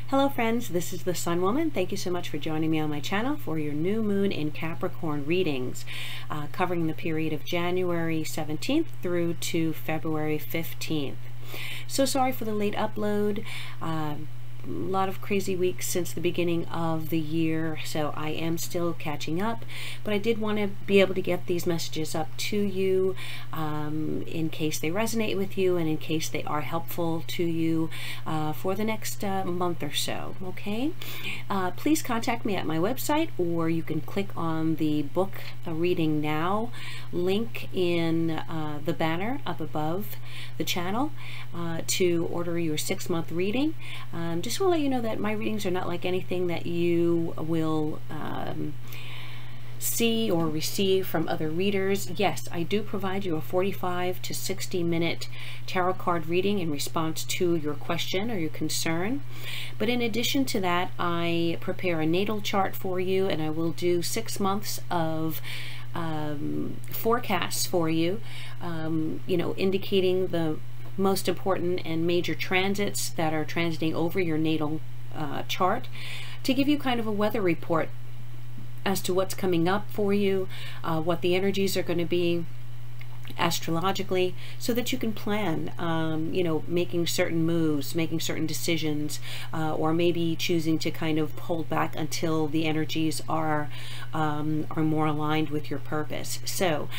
Hello friends, this is the Sun Woman. Thank you so much for joining me on my channel for your new moon in Capricorn readings, covering the period of January 17th through to February 15th. So sorry for the late upload. A lot of crazy weeks since the beginning of the year, so I am still catching up, but I did want to be able to get these messages up to you in case they resonate with you and in case they are helpful to you for the next month or so. Okay, please contact me at my website, or you can click on the book reading now link in the banner up above the channel to order your 6-month reading. Just want to let you know that my readings are not like anything that you will see or receive from other readers. Yes, I do provide you a 45 to 60 minute tarot card reading in response to your question or your concern. But in addition to that, I prepare a natal chart for you, and I will do 6 months of forecasts for you, indicating the most important and major transits that are transiting over your natal chart, to give you kind of a weather report as to what's coming up for you, what the energies are going to be astrologically, so that you can plan, making certain moves, making certain decisions, or maybe choosing to kind of hold back until the energies are more aligned with your purpose. So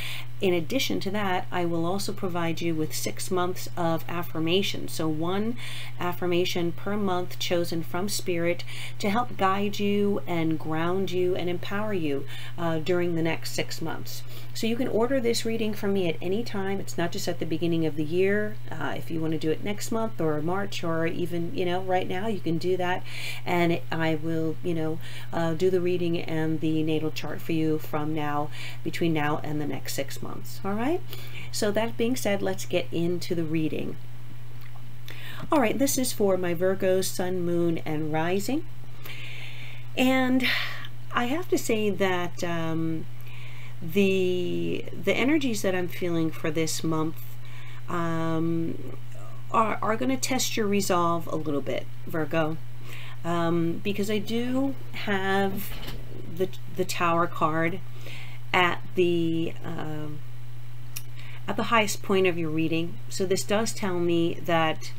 in addition to that, I will also provide you with 6 months of affirmations. So 1 affirmation per month chosen from Spirit to help guide you and ground you and empower you during the next 6 months. So you can order this reading from me at any time. It's not just at the beginning of the year. If you want to do it next month or March, or even, right now, you can do that. And I will, do the reading and the natal chart for you from now, between now and the next 6 months. All right. So that being said, let's get into the reading. All right. This is for my Virgo, Sun, Moon, and Rising. And I have to say that the energies that I'm feeling for this month are going to test your resolve a little bit, Virgo, because I do have the Tower card at the highest point of your reading. So this does tell me that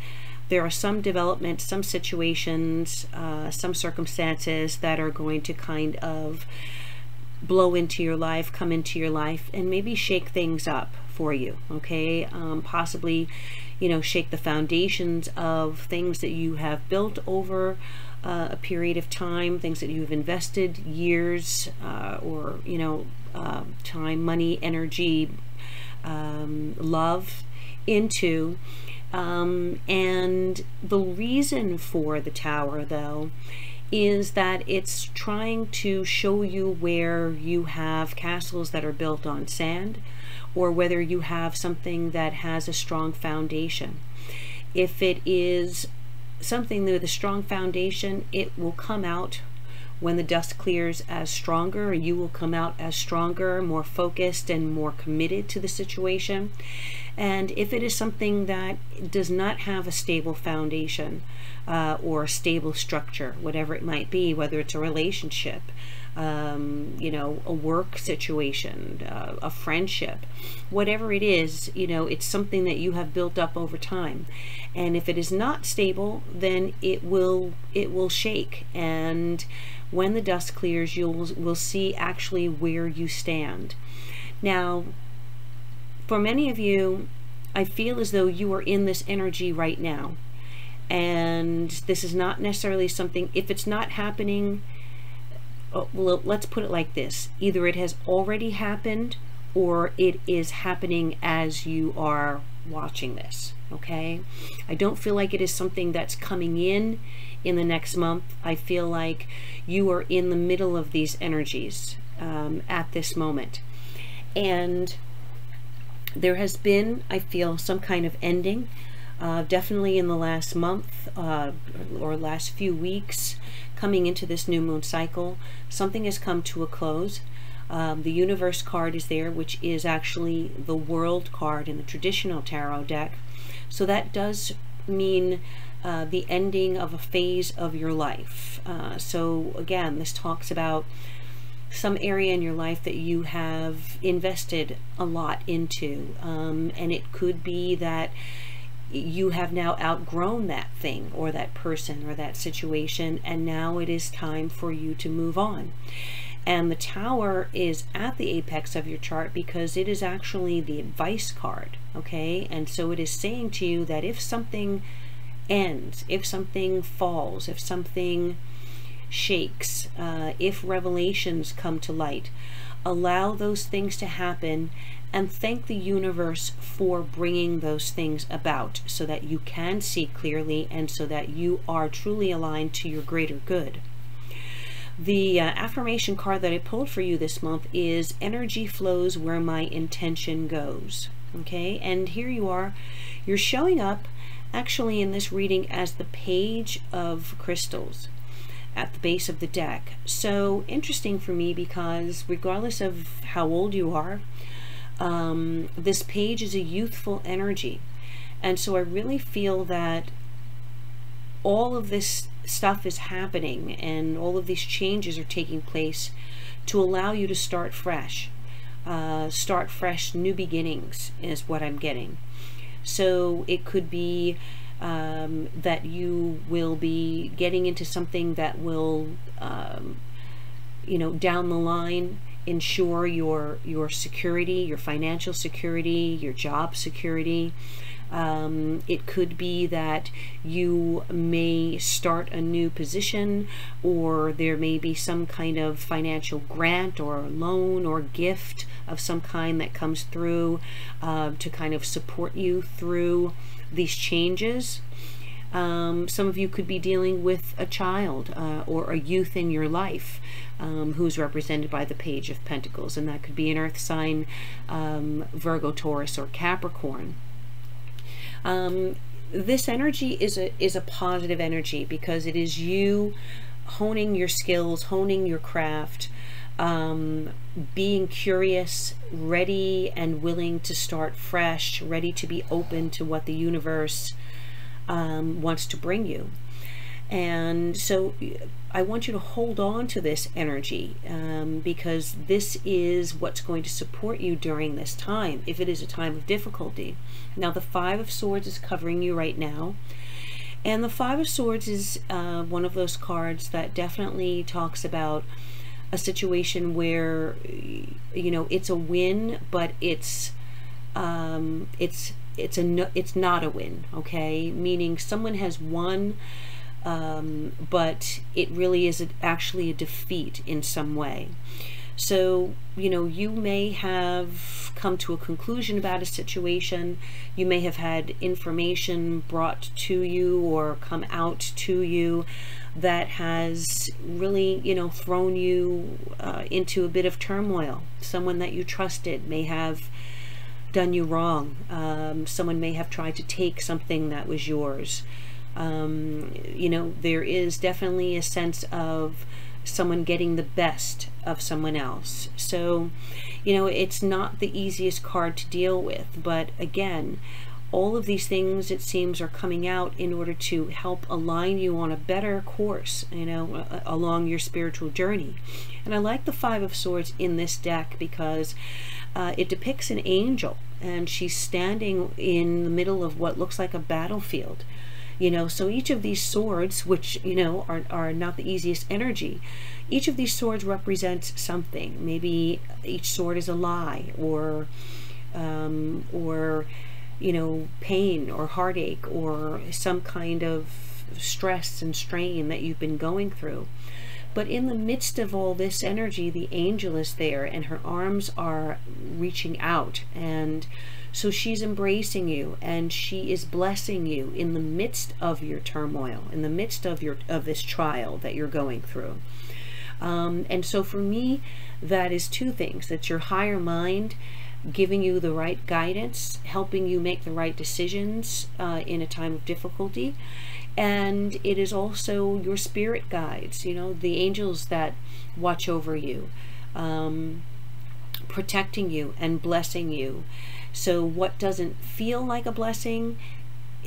there are some developments, some situations, some circumstances that are going to kind of blow into your life, come into your life, and maybe shake things up for you. Okay, possibly, shake the foundations of things that you have built over a period of time, things that you've invested years or time, money, energy, love into. And the reason for the Tower, though, is that it's trying to show you where you have castles that are built on sand, or whether you have something that has a strong foundation. If it is something with a strong foundation, it will come out when the dust clears as stronger. You will come out as stronger, more focused, and more committed to the situation. And if it is something that does not have a stable foundation or a stable structure, whatever it might be, whether it's a relationship, a work situation, a friendship, whatever it is, it's something that you have built up over time. And if it is not stable, then it will shake. And when the dust clears, we'll see actually where you stand. Now, for many of you, I feel as though you are in this energy right now. And this is not necessarily something, if it's not happening, well, let's put it like this. Either it has already happened, or it is happening as you are watching this. Okay? I don't feel like it is something that's coming in the next month. I feel like you are in the middle of these energies at this moment. And there has been, I feel, some kind of ending, definitely in the last month or last few weeks, coming into this new moon cycle. Something has come to a close. The Universe card is there, which is actually the World card in the traditional tarot deck. So that does mean the ending of a phase of your life. So again, this talks about some area in your life that you have invested a lot into, and it could be that you have now outgrown that thing or that person or that situation, and now it is time for you to move on. And the Tower is at the apex of your chart because it is actually the advice card, okay? And so it is saying to you that if something ends, if something falls, if something shakes, if revelations come to light, allow those things to happen and thank the universe for bringing those things about so that you can see clearly and so that you are truly aligned to your greater good. The affirmation card that I pulled for you this month is energy flows where my intention goes. Okay, and here you are. You're showing up actually in this reading as the Page of Crystals at the base of the deck. So interesting for me because regardless of how old you are, this page is a youthful energy. And so I really feel that all of this stuff is happening and all of these changes are taking place to allow you to start fresh. New beginnings is what I'm getting. So it could be that you will be getting into something that will, down the line, ensure your security, your financial security, your job security. It could be that you may start a new position, or there may be some kind of financial grant or loan or gift of some kind that comes through to kind of support you through these changes. Some of you could be dealing with a child or a youth in your life who's represented by the Page of Pentacles, and that could be an earth sign, Virgo, Taurus, or Capricorn. This energy is a positive energy because it is you honing your skills, honing your craft, being curious, ready and willing to start fresh, ready to be open to what the universe wants to bring you. And so I want you to hold on to this energy because this is what's going to support you during this time, if it is a time of difficulty. Now, the Five of Swords is covering you right now. And the Five of Swords is one of those cards that definitely talks about a situation where, it's a win, but it's not a win, okay? Meaning someone has won, but it really is actually a defeat in some way. So, you may have come to a conclusion about a situation. You may have had information brought to you or come out to you that has really, thrown you into a bit of turmoil. Someone that you trusted may have done you wrong. Someone may have tried to take something that was yours. There is definitely a sense of someone getting the best of someone else. So, it's not the easiest card to deal with, but again, all of these things, it seems, are coming out in order to help align you on a better course, along your spiritual journey. And I like the Five of Swords in this deck because it depicts an angel, and she's standing in the middle of what looks like a battlefield. So each of these swords, which, are not the easiest energy, each of these swords represents something. Maybe each sword is a lie, or pain or heartache, or some kind of stress and strain that you've been going through. But in the midst of all this energy, the angel is there, and her arms are reaching out, and so she's embracing you, and she is blessing you in the midst of your turmoil, in the midst of this trial that you're going through. And so for me, that is two things. That's your higher mind giving you the right guidance, helping you make the right decisions in a time of difficulty. And it is also your spirit guides, the angels that watch over you, protecting you and blessing you. So what doesn't feel like a blessing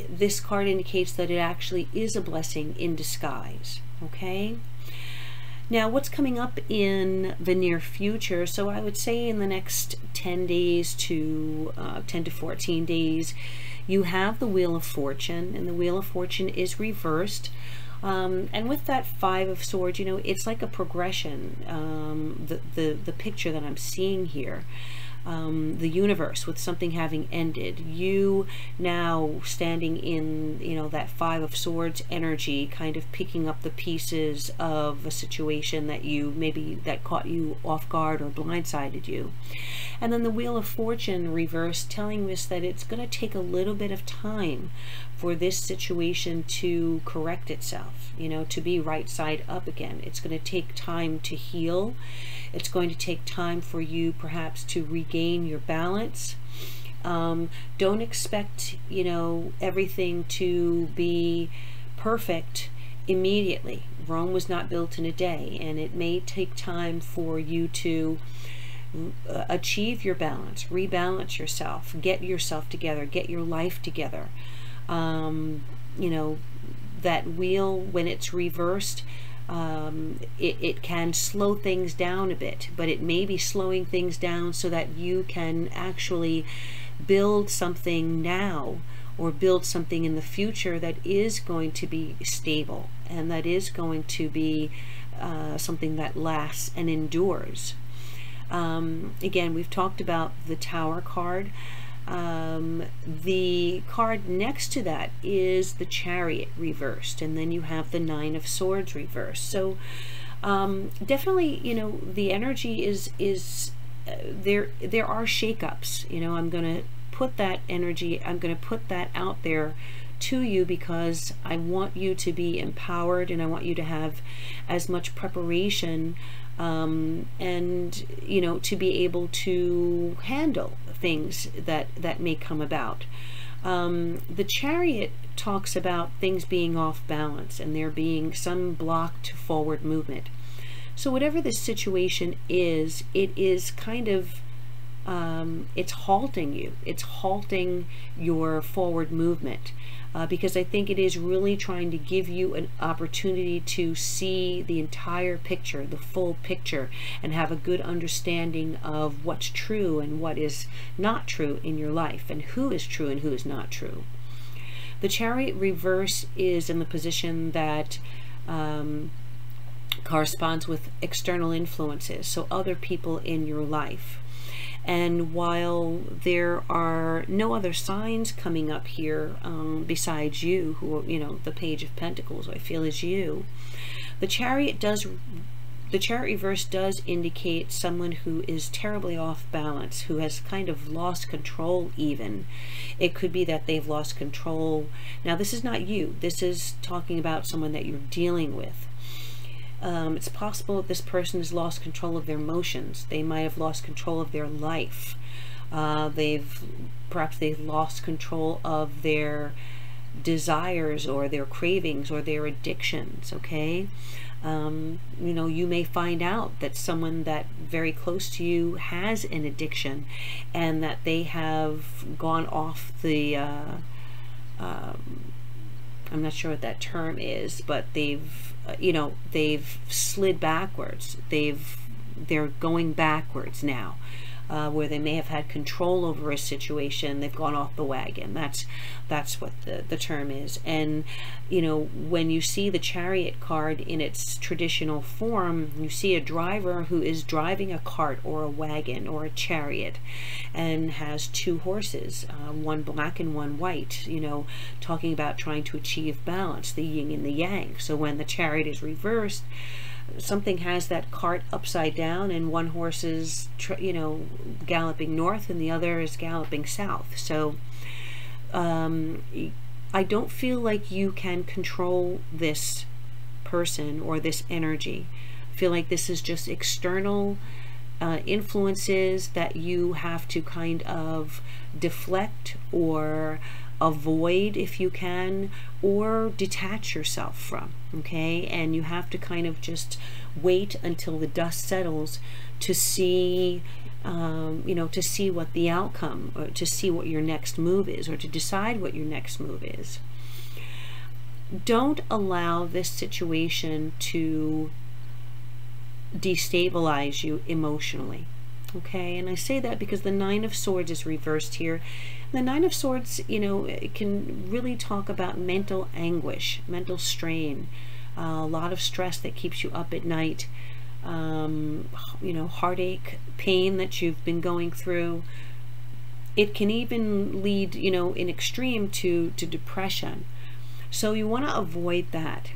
this card indicates that it actually is a blessing in disguise. Okay. Now, what's coming up in the near future? So I would say in the next 10 days to 10 to 14 days, you have the Wheel of Fortune, and the Wheel of Fortune is reversed. And with that Five of Swords, you know, it's like a progression. The picture that I'm seeing here, the universe with something having ended, you now standing in, you know, that Five of Swords energy, kind of picking up the pieces of a situation that you maybe that caught you off guard or blindsided you. And then the Wheel of Fortune reversed, telling us that it's going to take a little bit of time for this situation to correct itself, you know, to be right side up again. It's going to take time to heal. It's going to take time for you perhaps to regain your balance. Don't expect, you know, everything to be perfect immediately. Rome was not built in a day, and it may take time for you to achieve your balance, rebalance yourself, get yourself together, get your life together. You know, that wheel, when it's reversed, it can slow things down a bit, but it may be slowing things down so that you can actually build something now, or build something in the future that is going to be stable, and that is going to be something that lasts and endures. Again, we've talked about the Tower card. The card next to that is the Chariot reversed, and then you have the Nine of Swords reversed. So definitely, you know, the energy is there are shakeups. You know, I'm going to put that energy, I'm going to put that out there to you, because I want you to be empowered, and I want you to have as much preparation and, you know, to be able to handle things that may come about. The Chariot talks about things being off balance and there being some block to forward movement. So whatever the situation is, it is kind of it's halting you. It's halting your forward movement. Because I think it is really trying to give you an opportunity to see the entire picture, the full picture, and have a good understanding of what's true and what is not true in your life, and who is true and who is not true. The Chariot reverse is in the position that corresponds with external influences, so other people in your life. And while there are no other signs coming up here besides you, who, you know, the Page of Pentacles, I feel, is you, the Chariot reverse does indicate someone who is terribly off balance, who has kind of lost control even. It could be that they've lost control. Now, this is not you. This is talking about someone that you're dealing with. It's possible that this person has lost control of their emotions. They might have lost control of their life. Perhaps they've lost control of their desires or their cravings or their addictions. Okay, you know, you may find out that someone that very close to you has an addiction, and that they have gone off the I'm not sure what that term is, but they've you know, they've slid backwards. They're going backwards now, where they may have had control over a situation. They've gone off the wagon. That's what the term is. And, you know, when you see the Chariot card in its traditional form, you see a driver who is driving a cart or a wagon or a chariot, and has two horses, one black and one white, you know, talking about trying to achieve balance, the yin and the yang. So when the Chariot is reversed, something has that cart upside down, and one horse is, you know, galloping north and the other is galloping south. So I don't feel like you can control this person or this energy. I feel like this is just external influences that you have to kind of deflect or avoid if you can, or detach yourself from. Okay, and you have to kind of just wait until the dust settles to see you know, to see what the outcome, or to see what your next move is, or to decide what your next move is. Don't allow this situation to destabilize you emotionally. Okay, and I say that because the Nine of Swords is reversed here. The Nine of Swords, you know, it can really talk about mental anguish, mental strain, a lot of stress that keeps you up at night, you know, heartache, pain that you've been going through. It can even lead, you know, in extreme to depression. So you want to avoid that.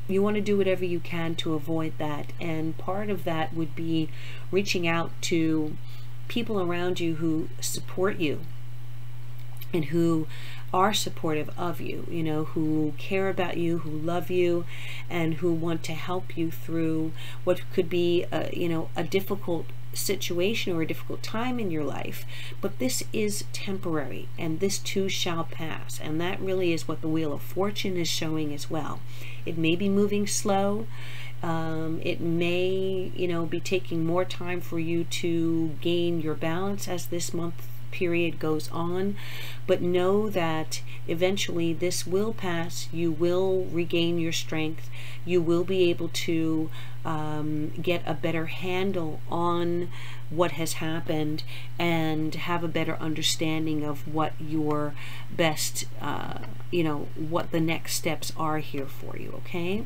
You want to do whatever you can to avoid that. And part of that would be reaching out to people around you who support you and who are supportive of you, you know, who care about you, who love you, and who want to help you through what could be you know, a difficult situation or a difficult time in your life. But this is temporary, and this too shall pass. And that really is what the Wheel of Fortune is showing as well. It may be moving slow. It may, you know, be taking more time for you to gain your balance as this month period goes on, but know that eventually this will pass. You will regain your strength. You will be able to get a better handle on what has happened and have a better understanding of what your best, you know, what the next steps are here for you. Okay.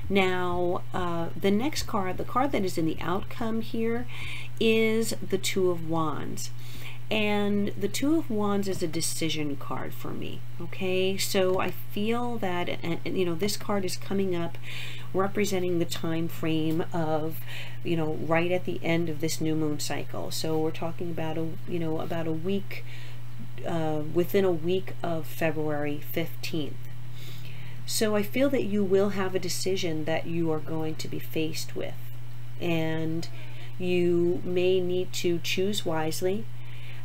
Now, the next card, the card that is in the outcome here, is the Two of Wands. And the Two of Wands is a decision card for me. Okay, so I feel that, and you know, this card is coming up representing the time frame of, you know, right at the end of this new moon cycle. So we're talking about a, you know, about a week, within a week of February 15th. So I feel that you will have a decision that you are going to be faced with, and you may need to choose wisely.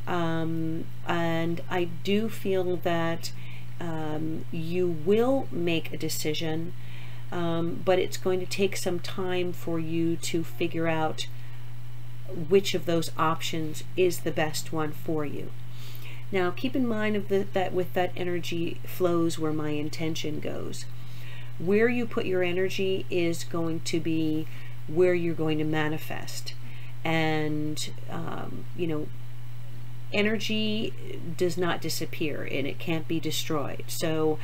And I do feel that you will make a decision, but it's going to take some time for you to figure out which of those options is the best one for you. Now, keep in mind that with that energy flows where my intention goes. Where you put your energy is going to be where you're going to manifest. And, you know, energy does not disappear, and it can't be destroyed. So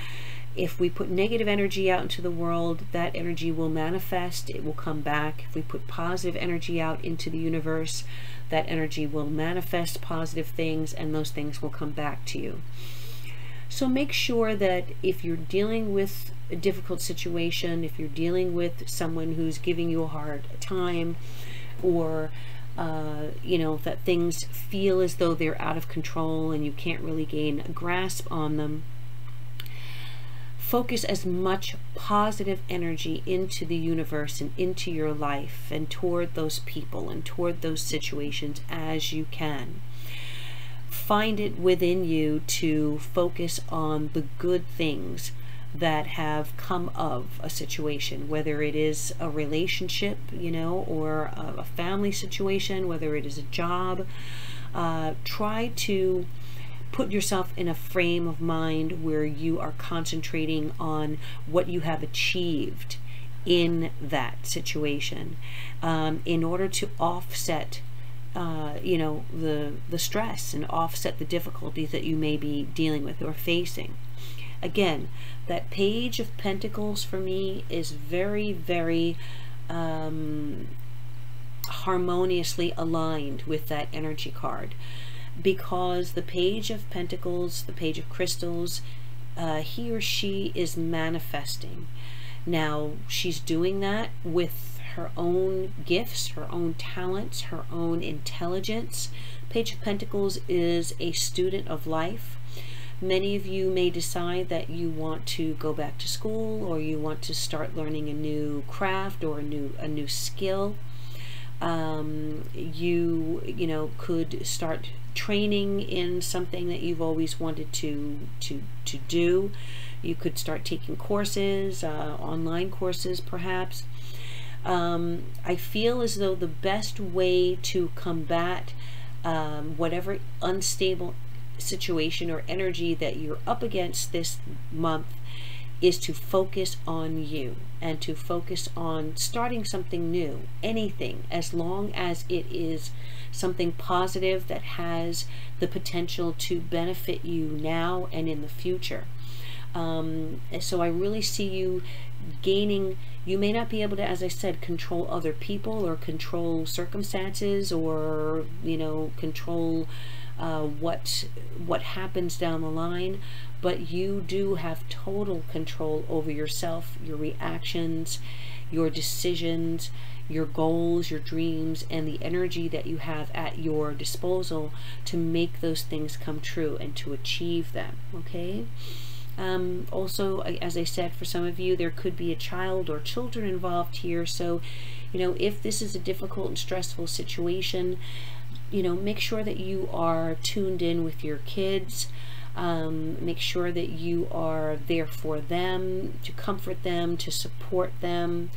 if we put negative energy out into the world, that energy will manifest. It will come back. If we put positive energy out into the universe, that energy will manifest positive things, and those things will come back to you. So make sure that if you're dealing with a difficult situation, if you're dealing with someone who's giving you a hard time, or you know, that things feel as though they're out of control and you can't really gain a grasp on them, focus as much positive energy into the universe and into your life and toward those people and toward those situations as you can. Find it within you to focus on the good things that have come of a situation, whether it is a relationship, you know, or a family situation, whether it is a job. Try to put yourself in a frame of mind where you are concentrating on what you have achieved in that situation, in order to offset you know, the stress and offset the difficulties that you may be dealing with or facing. Again, that Page of Pentacles for me is very, very harmoniously aligned with that energy card, because the Page of Pentacles, the Page of Crystals, he or she is manifesting. Now, she's doing that with her own gifts, her own talents, her own intelligence. Page of Pentacles is a student of life. Many of you may decide that you want to go back to school, or you want to start learning a new craft or a new skill. You know, could start training in something that you've always wanted to do. You could start taking courses, online courses perhaps. I feel as though the best way to combat whatever unstable situation or energy that you're up against this month is to focus on you and to focus on starting something new, anything, as long as it is something positive that has the potential to benefit you now and in the future. So I really see you gaining. You may not be able to, as I said, control other people or control circumstances, or, you know, control what happens down the line, but you do have total control over yourself, your reactions, your decisions, your goals, your dreams, and the energy that you have at your disposal to make those things come true and to achieve them. Okay. Also, as I said, for some of you, there could be a child or children involved here. So, you know, if this is a difficult and stressful situation, you know, make sure that you are tuned in with your kids. Make sure that you are there for them, to comfort them, to support them.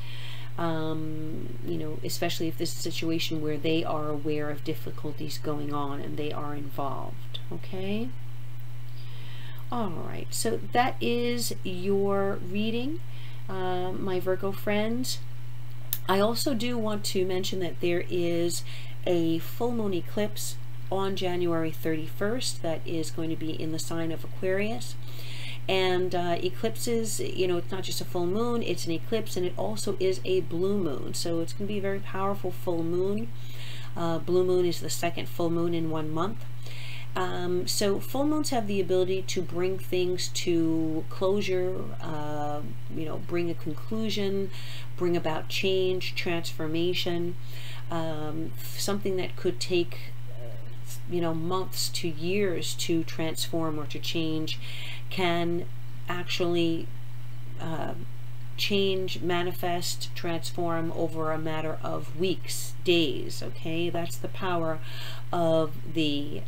You know, especially if this is a situation where they are aware of difficulties going on and they are involved. Okay. All right, so that is your reading, my Virgo friends. I also do want to mention that there is a full moon eclipse on January 31st that is going to be in the sign of Aquarius. And eclipses, you know, it's not just a full moon, it's an eclipse, and it also is a blue moon. So it's going to be a very powerful full moon. Blue moon is the second full moon in 1 month. So full moons have the ability to bring things to closure, you know, bring a conclusion, bring about change, transformation, something that could take, you know, months to years to transform or to change can actually change, manifest, transform over a matter of weeks, days. Okay, that's the power of the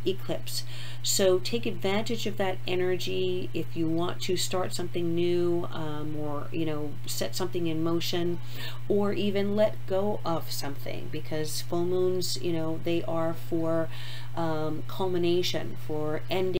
eclipse. So take advantage of that energy if you want to start something new, or, you know, set something in motion, or even let go of something, because full moons, you know, they are for culmination, for ending.